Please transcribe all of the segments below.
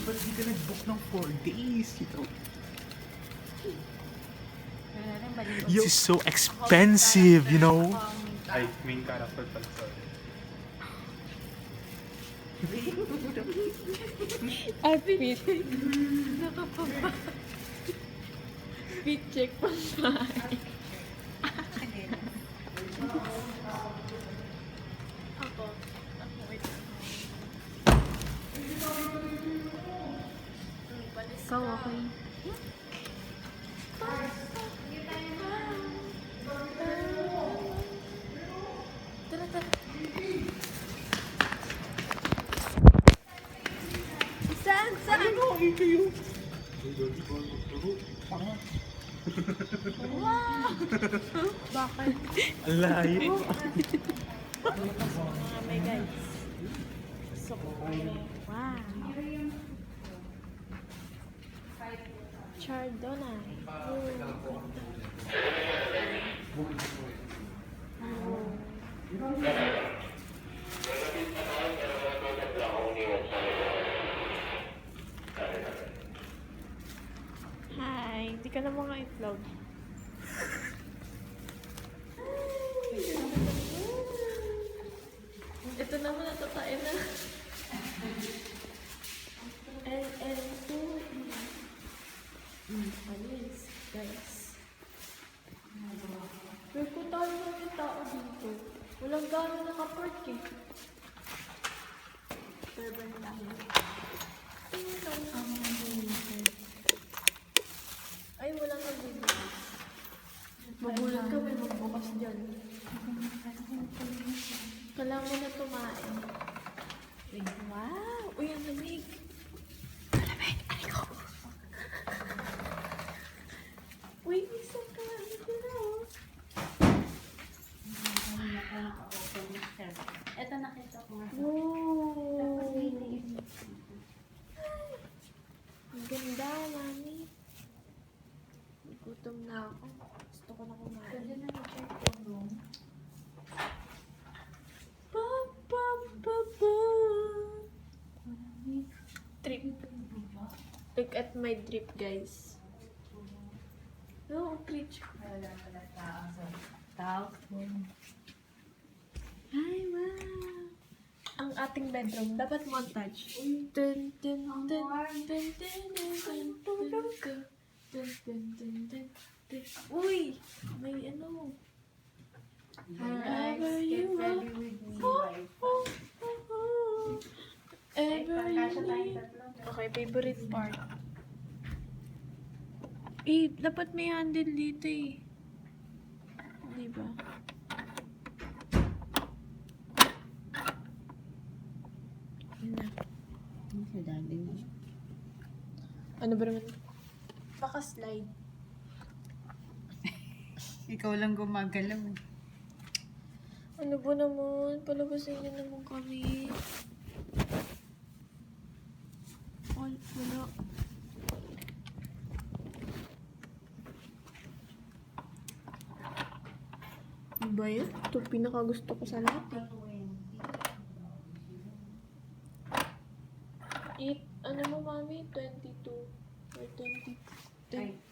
ba't di ka nag-book ng 4 days? You know? This is so expensive, you know? Ay, main character pala, sorry. Outfit. Nakapapa. Fit check pa tayo. Ako. Wait. Ikaw, okay? Tara, tara. Saan? Saan? Okay kayo. Wow! Bakit? Ang layo. Mga may guys. So, wow. Chardonnay. Hi, hindi ka na mga itlog. Ito naman natatain na. LL2. Alis, guys. Pero kung tayo lang yung tao dito, walang gano'n nakapark eh. Server tayo. Ay, walang nagbibigas. Magulat kami magbukas dyan. Kailangan mo na tumain. Wow! Uy, ang lamig. Malamig! Aray ko! Uy, isang ka. Ito na oh. Ito nakita ko nga. Wow! Ang ganda, mami. Gutom na ako. Gusto ko na kumain. Pwede na i-check ko room. Pa, pa, pa, pa. Trip. Look at my drip, guys. No, glitch. Wala pala tao sa tao. Ay, wow. Ang ating bedroom, dapat montage. Dun, dun, dun, dun, dun, dun, dun, dun, dun, dun. Dun, dun, dun, dun, dun. Uy! May ano. Wherever you are. Ever you need. Okay, favorite part. Eh, dapat may handle dito eh. Diba? Yun na. Ano ba naman? Baka slide. Ikaw lang gumagalaw. Ano ba naman? Palabasin niyo naman kami. All, wala. Ano ba yun? Ito pinakagusto ko sa lahat eh. Ano mo mami? 22 or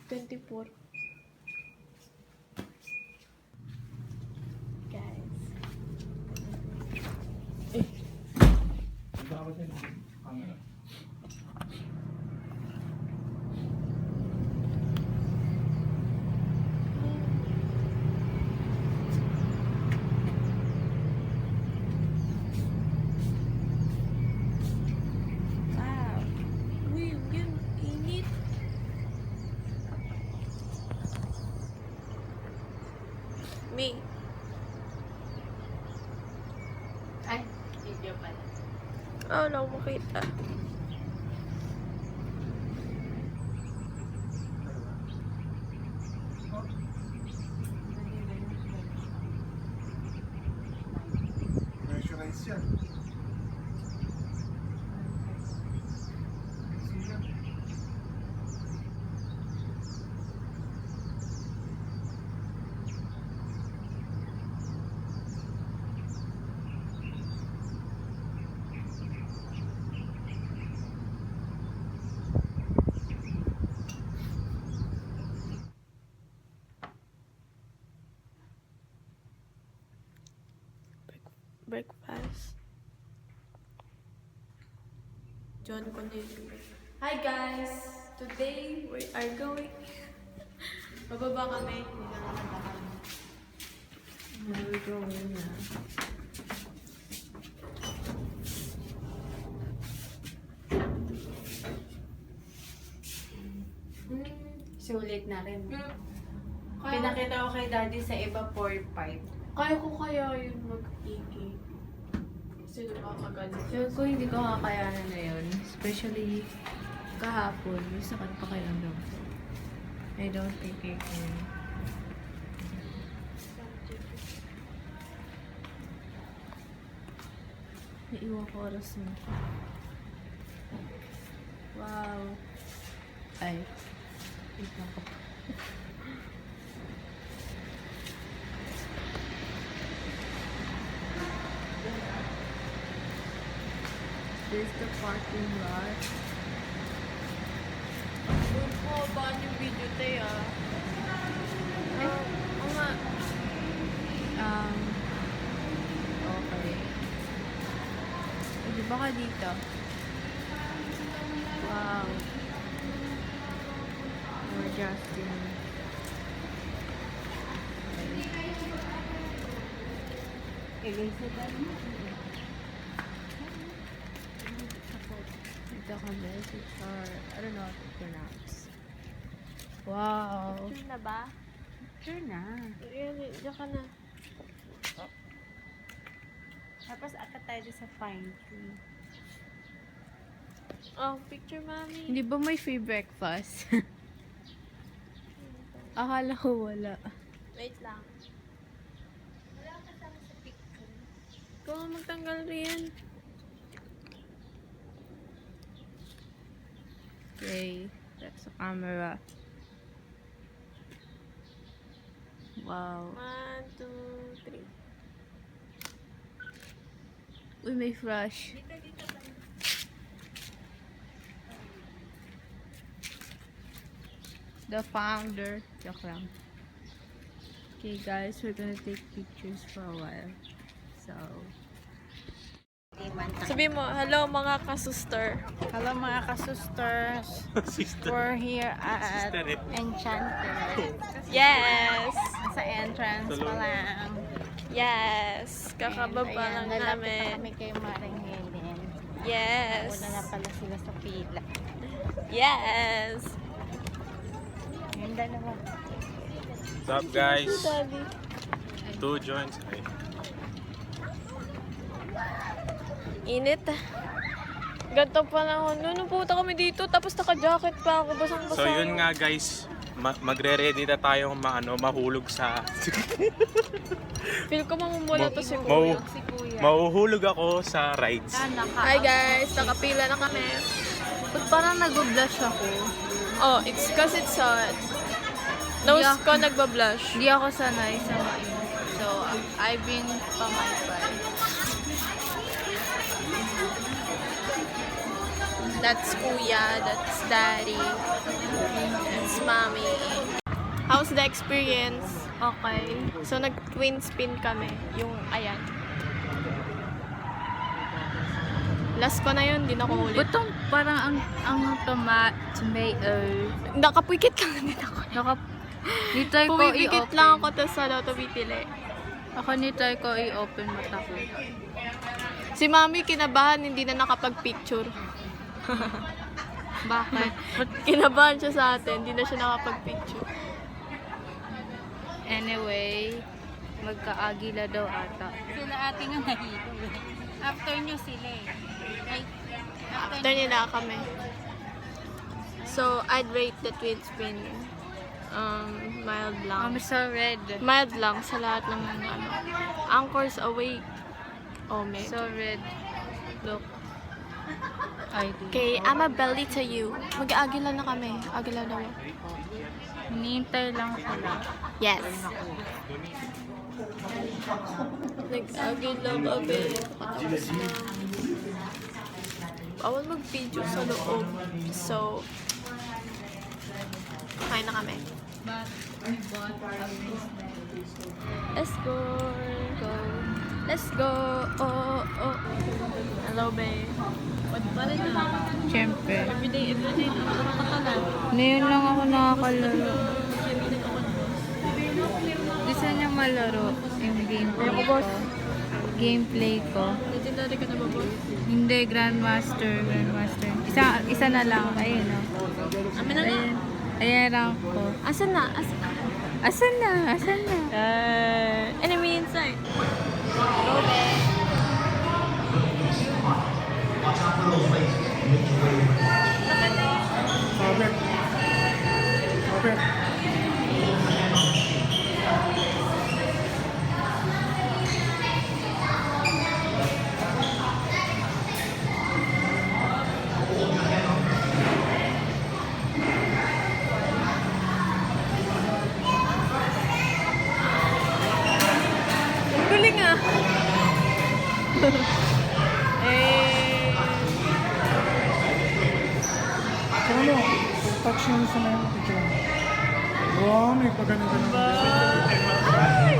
24. Guys. Eh. Wow. Uy, yun. Init. May. Ay, video pala. Ah, wala akong makita. John Cornelio. Hi guys! Today we are going... Bababa kami. We're going na. Sulit na rin. Kaya, Pinakita ko kay daddy sa iba 4-5. kaya ko kaya yun mag-iki. Kasi nakakagalit. So, kung hindi ko kakayanan na yun, especially kahapon, may sakit pa kailangan ko. I don't think I can. Naiwan ko oras mo. Wow. Ay. Wait lang ko. This is the parking lot. Uy po, baan yung video tayo ah? Oo nga. Okay. Di ba ka dito? Wow. Or Justin. Dito ka message or I don't know how to pronounce. Wow. Sure na ba? Sure na. Really, diyan ka na. Tapos akat tayo sa pine tree. Oh, picture mami. Hindi ba may free breakfast? Akala ko wala. Wait lang. Ikaw ang magtanggal rin. Okay, that's the camera. Wow. 1, 2, 3. Uy, may flash. The founder. Joke lang. Okay guys, we're gonna take pictures for a while. So, Sabi mo, hello mga kasuster. Hello mga kasusters. Sister. We're here at Sister eh. Enchanted. Yes! Sa entrance pa lang. Yes! Kakababa lang Ayan, lalapit na namin. kami kay Maring Helen. Yes! Una na pala sila sa pila. Yes! Yung dalawa. What's up guys? Daddy. 2 joints. Ay. Init. Ganto pa lang. Nung puta kami dito, tapos naka-jacket pa ako. Basang-basa. So yun nga guys, magre-ready na tayong mahulog sa... Feel ko mamumula to si Mau- Kuya. Si Kuya. Mahuhulog ako sa rides. Hi guys! Nakapila na kami. ba't parang nag-blush ako? Oh, it's cause it's hot. Nose Yeah. ko nagbablush. Hindi ako sanay sa mainit. So, I've been pamaypay. That's Kuya, that's Daddy, that's Mommy. How's the experience? Okay. So, nag-twin spin kami. Yung, ayan. Last ko na yun, di na ko ulit. Ba't tong parang ang tomato. Nakapwikit lang din ako. Nitry ko Pumipikit i-open. lang ako, tapos ano, tumipili. Ako nitry ko i-open mata ko. Si Mami, kinabahan, hindi na nakapag-picture. Bakit? Kinabahan siya sa atin, hindi na siya nakapag-picture. Anyway, magkaagila daw ata. Sila ate nga nahilo. After nyo sila eh. Ay, After nila kami. So, I'd rate the twin spin mild lang. I'm so red. Mild lang sa lahat ng ano. Anchors awake. Oh, man. So red. Look. I do. Okay, I'm a belly to you. Mag-agila na kami. Agila daw. Hinihintay lang sila. Yes. Nag-agila kami. Bawal mag-video sa loob. So, kain na kami. Let's go. Let's go. Oh, oh. Hello, babe. Pwede pa rin na. Siyempre. Everyday nakakatalan. Ngayon lang ako nakakalaro. Everyday ako Gusto niya malaro yung gameplay ko. Gameplay ko. legendary ka na ba, boss? Hindi, Grandmaster. Isa na lang. Ayun o. Amin na na. Ayan rank ko. Asan na? Asan na? Enemy inside. Robert. Robert. Galing ah. Eh. Ano? Touch yun sa may picture. Wow, may pagano ka naman.